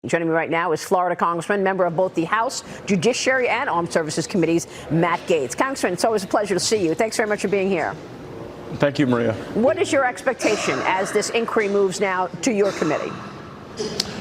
Joining me right now is Florida Congressman, member of both the House Judiciary and Armed Services Committees, Matt Gaetz. Congressman, it's always a pleasure to see you. Thanks very much for being here. Thank you, Maria. What is your expectation as this inquiry moves now to your committee?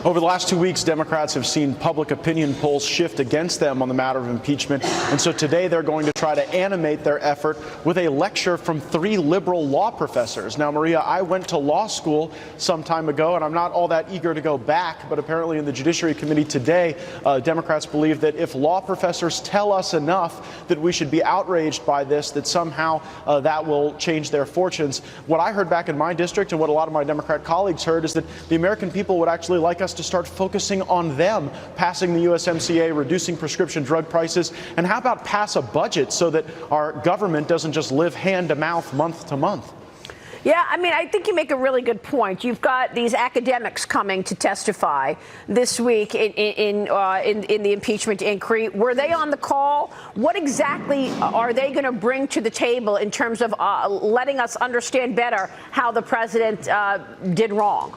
Over the last 2 weeks, Democrats have seen public opinion polls shift against them on the matter of impeachment. And so today they're going to try to animate their effort with a lecture from 3 liberal law professors. Now, Maria, I went to law school some time ago, and I'm not all that eager to go back. But apparently in the Judiciary Committee today, Democrats believe that if law professors tell us enough that we should be outraged by this, that somehow that will change their fortunes. What I heard back in my district and what a lot of my Democrat colleagues heard is that the American people would actually like us to start focusing on them, passing the USMCA, reducing prescription drug prices, and how about pass a budget so that our government doesn't just live hand to mouth, month to month? Yeah, I mean, I think you make a really good point. You've got these academics coming to testify this week in the impeachment inquiry. Were they on the call? What exactly are they going to bring to the table in terms of letting us understand better how the president did wrong?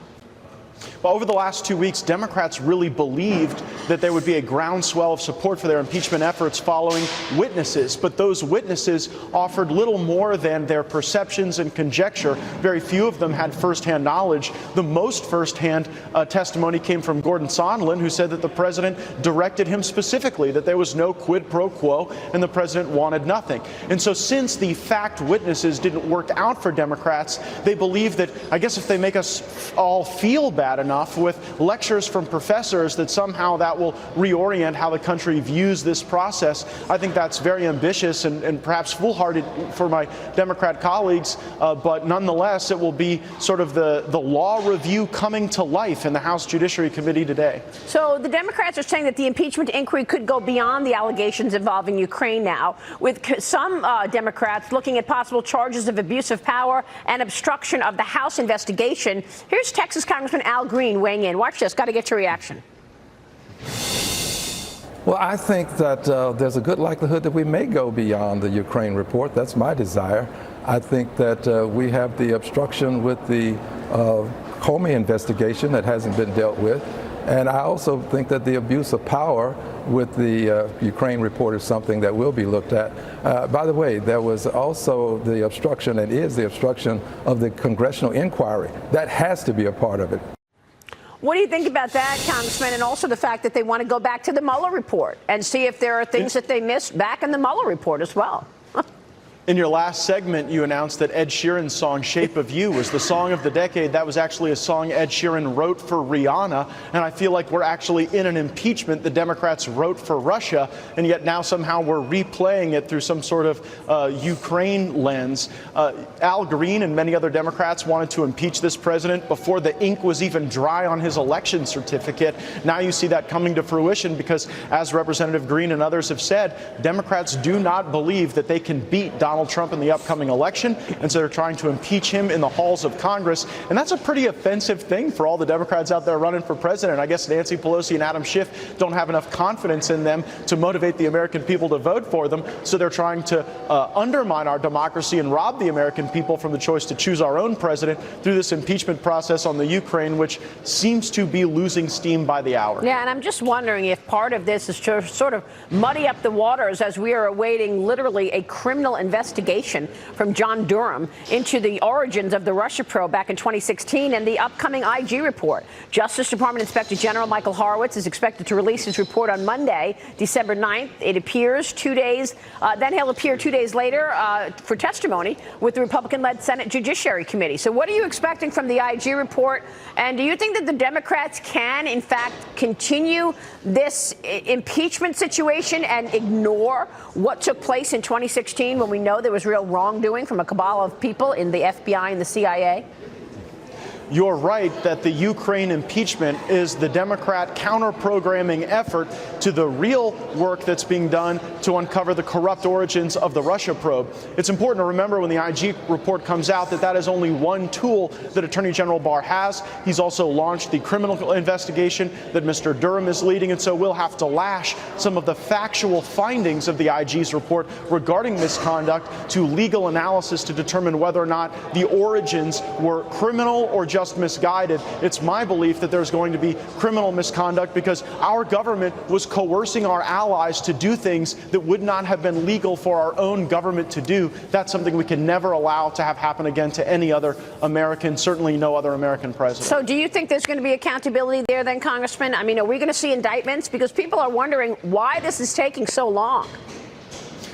Well, over the last 2 weeks, Democrats really believed that there would be a groundswell of support for their impeachment efforts following witnesses. But those witnesses offered little more than their perceptions and conjecture. Very few of them had firsthand knowledge. The most firsthand testimony came from Gordon Sondland, who said that the president directed him specifically, that there was no quid pro quo and the president wanted nothing. And so since the fact witnesses didn't work out for Democrats, they believe that, I guess if they make us all feel bad enough with lectures from professors, that somehow that will reorient how the country views this process. I think that's very ambitious and perhaps foolhardy for my Democrat colleagues, but nonetheless, it will be sort of the law review coming to life in the House Judiciary Committee today. So the Democrats are saying that the impeachment inquiry could go beyond the allegations involving Ukraine now, with some Democrats looking at possible charges of abuse of power and obstruction of the House investigation. Here's Texas Congressman Al Green weighing in. Watch this. Got to get your reaction. Well, I think that there's a good likelihood that we may go beyond the Ukraine report. That's my desire. I think that we have the obstruction with the Comey investigation that hasn't been dealt with. And I also think that the abuse of power with the Ukraine report is something that will be looked at. By the way, there was also the obstruction, and is the obstruction of the congressional inquiry. That has to be a part of it. What do you think about that, Congressman, and also the fact that they want to go back to the Mueller report and see if there are things that they missed back in the Mueller report as well? In your last segment, you announced that Ed Sheeran's song Shape of You was the song of the decade. That was actually a song Ed Sheeran wrote for Rihanna. And I feel like we're actually in an impeachment the Democrats wrote for Russia, and yet now somehow we're replaying it through some sort of Ukraine lens. Al Green and many other Democrats wanted to impeach this president before the ink was even dry on his election certificate. Now you see that coming to fruition because, as Representative Green and others have said, Democrats do not believe that they can beat Donald Trump in the upcoming election, and so they're trying to impeach him in the halls of Congress. And that's a pretty offensive thing for all the Democrats out there running for president. I guess Nancy Pelosi and Adam Schiff don't have enough confidence in them to motivate the American people to vote for them, so they're trying to undermine our democracy and rob the American people from the choice to choose our own president through this impeachment process on the Ukraine, which seems to be losing steam by the hour. Yeah, and I'm just wondering if part of this is to sort of muddy up the waters as we are awaiting literally a criminal investigation from John Durham into the origins of the Russia probe back in 2016 and the upcoming IG report. Justice Department Inspector General Michael Horowitz is expected to release his report on Monday, December 9th. It appears 2 days, then he'll appear 2 days later for testimony with the Republican-led Senate Judiciary Committee. So what are you expecting from the IG report? And do you think that the Democrats can, in fact, continue this impeachment situation and ignore what took place in 2016 when we know there was real wrongdoing from a cabal of people in the FBI and the CIA? You're right that the Ukraine impeachment is the Democrat counter-programming effort to the real work that's being done to uncover the corrupt origins of the Russia probe. It's important to remember when the IG report comes out that that is only one tool that Attorney General Barr has. He's also launched the criminal investigation that Mr. Durham is leading, and so we'll have to lash some of the factual findings of the IG's report regarding misconduct to legal analysis to determine whether or not the origins were criminal or just misguided. It's my belief that there's going to be criminal misconduct because our government was coercing our allies to do things that would not have been legal for our own government to do. That's something we can never allow to have happen again to any other American, certainly no other American president. So do you think there's going to be accountability there then, Congressman? I mean, are we going to see indictments? Because people are wondering why this is taking so long.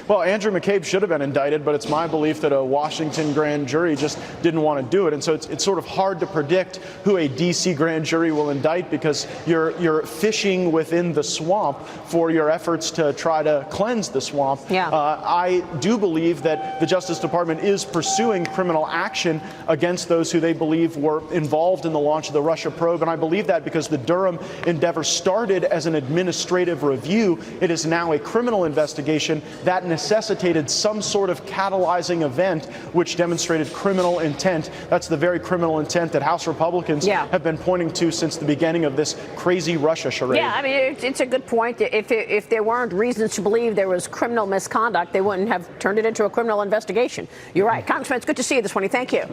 Well, Andrew McCabe should have been indicted, but it's my belief that a Washington grand jury just didn't want to do it. And so it's sort of hard to predict who a D.C. grand jury will indict because you're fishing within the swamp for your efforts to try to cleanse the swamp. Yeah. I do believe that the Justice Department is pursuing criminal action against those who they believe were involved in the launch of the Russia probe. And I believe that because the Durham endeavor started as an administrative review, it is now a criminal investigation that necessitated some sort of catalyzing event which demonstrated criminal intent. That's the very criminal intent that House Republicans have been pointing to since the beginning of this crazy Russia charade. Yeah, I mean, it's a good point. If there weren't reasons to believe there was criminal misconduct, they wouldn't have turned it into a criminal investigation. You're right. Congressman, it's good to see you this morning. Thank you.